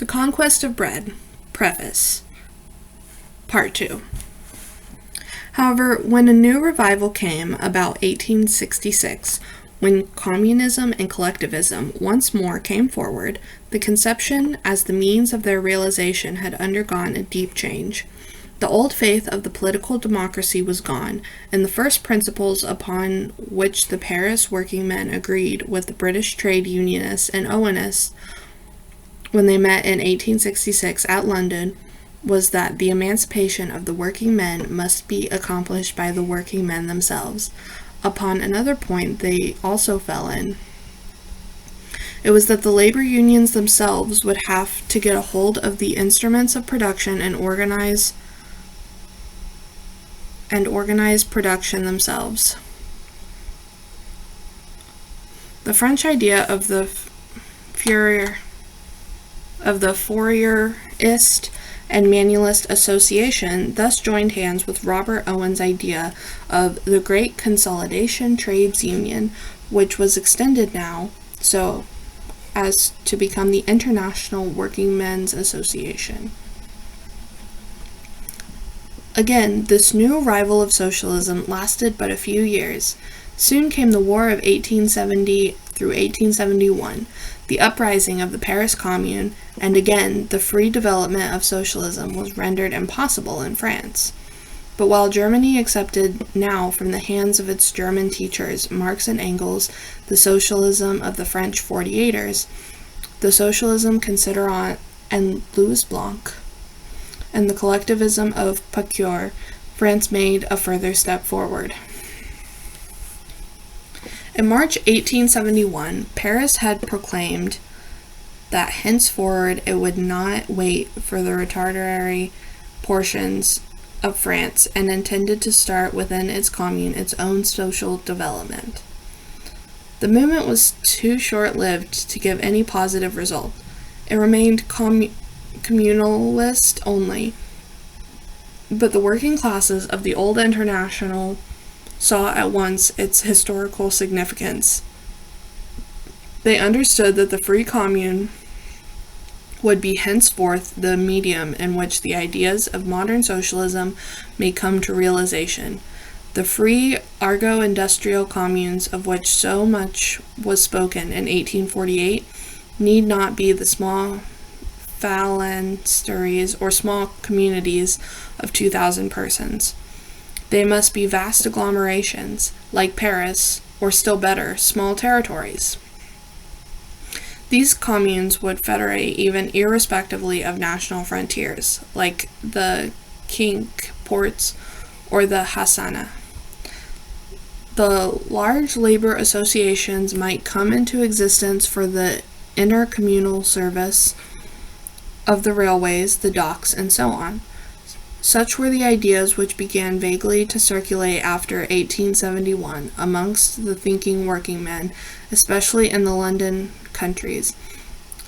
The Conquest of Bread, Preface, Part 2. However, when a new revival came about 1866, when communism and collectivism once more came forward, the conception as the means of their realization had undergone a deep change. The old faith of the political democracy was gone, and the first principles upon which the Paris working men agreed with the British trade unionists and Owenists when they met in 1866 at London was that the emancipation of the working men must be accomplished by the working men themselves. Upon another point they also fell in. It was that the labor unions themselves would have to get a hold of the instruments of production and organize production themselves. The French idea of the Fourierist and Manualist Association thus joined hands with Robert Owen's idea of the Great Consolidation Trades Union, which was extended now so as to become the International Working Men's Association. Again, this new rival of socialism lasted but a few years. Soon came the War of 1870 through 1871, the uprising of the Paris Commune, and again the free development of socialism was rendered impossible in France. But while Germany accepted now from the hands of its German teachers, Marx and Engels, the socialism of the French 48ers, the socialism Considerant and Louis Blanc, and the collectivism of Pocure, France made a further step forward. In March 1871, Paris had proclaimed that henceforward it would not wait for the retardatory portions of France and intended to start within its commune its own social development. The movement was too short-lived to give any positive result. It remained communalist only, but the working classes of the old International saw at once its historical significance. They understood that the free commune would be henceforth the medium in which the ideas of modern socialism may come to realization. The free agro-industrial communes of which so much was spoken in 1848 need not be the small phalansteries or small communities of 2,000 persons. They must be vast agglomerations, like Paris, or still better, small territories. These communes would federate even irrespectively of national frontiers, like the Cinque Ports or the Hassana. The large labor associations might come into existence for the intercommunal service of the railways, the docks, and so on. Such were the ideas which began vaguely to circulate after 1871 amongst the thinking working men, especially in the London countries.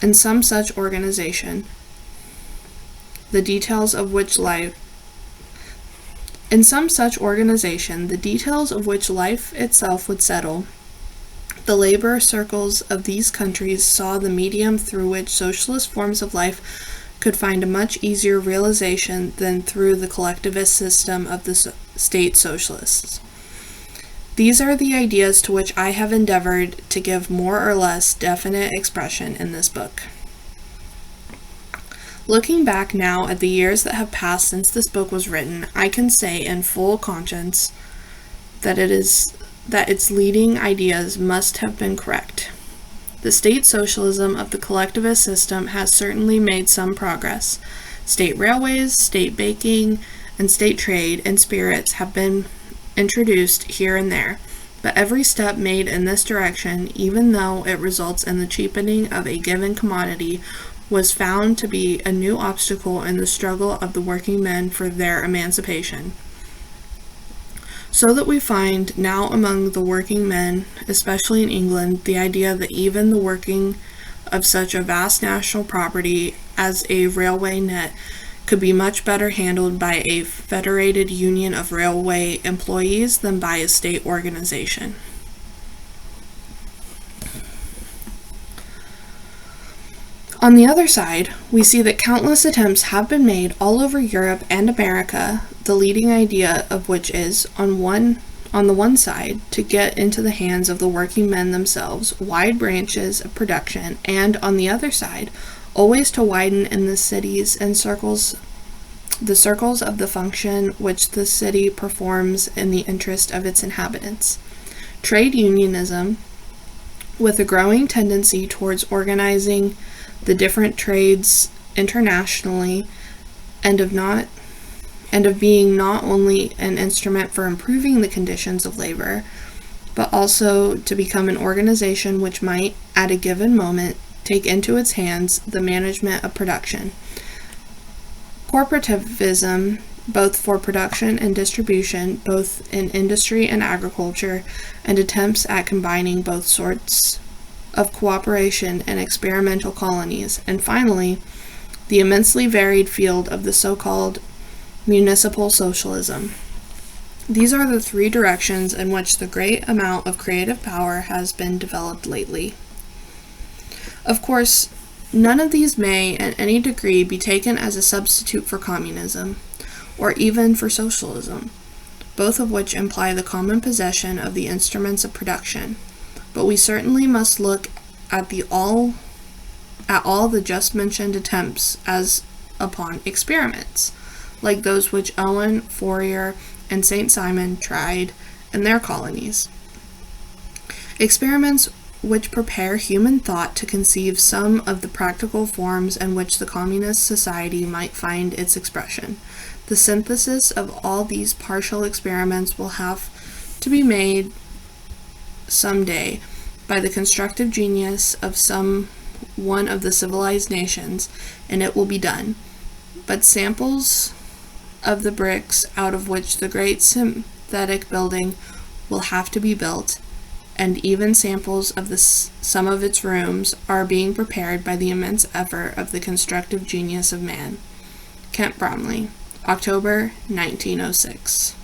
In some such organization, the details of which life itself would settle, the labor circles of these countries saw the medium through which socialist forms of life could find a much easier realization than through the collectivist system of the state socialists. These are the ideas to which I have endeavored to give more or less definite expression in this book. Looking back now at the years that have passed since this book was written, I can say in full conscience that its leading ideas must have been correct. The state socialism of the collectivist system has certainly made some progress. State railways, state baking, and state trade in spirits have been introduced here and there, but every step made in this direction, even though it results in the cheapening of a given commodity, was found to be a new obstacle in the struggle of the working men for their emancipation. So that we find now among the working men, especially in England, the idea that even the working of such a vast national property as a railway net could be much better handled by a federated union of railway employees than by a state organization. On the other side, we see that countless attempts have been made all over Europe and America, the leading idea of which is, on the one side, to get into the hands of the working men themselves wide branches of production, and on the other side, always to widen in the cities and the circles of the function which the city performs in the interest of its inhabitants. Trade unionism, with a growing tendency towards organizing the different trades internationally, and of being not only an instrument for improving the conditions of labor, but also to become an organization which might, at a given moment, take into its hands the management of production. Corporativism, both for production and distribution, both in industry and agriculture, and attempts at combining both sorts of cooperation and experimental colonies, and finally, the immensely varied field of the so-called municipal socialism. These are the three directions in which the great amount of creative power has been developed lately. Of course, none of these may, in any degree, be taken as a substitute for communism, or even for socialism, both of which imply the common possession of the instruments of production. But we certainly must look at all the just mentioned attempts as upon experiments, like those which Owen, Fourier, and St. Simon tried in their colonies. Experiments which prepare human thought to conceive some of the practical forms in which the communist society might find its expression. The synthesis of all these partial experiments will have to be made some day by the constructive genius of some one of the civilized nations, and it will be done. But samples of the bricks out of which the great synthetic building will have to be built, and even samples of some of its rooms, are being prepared by the immense effort of the constructive genius of man. Kent Bromley, October 1906.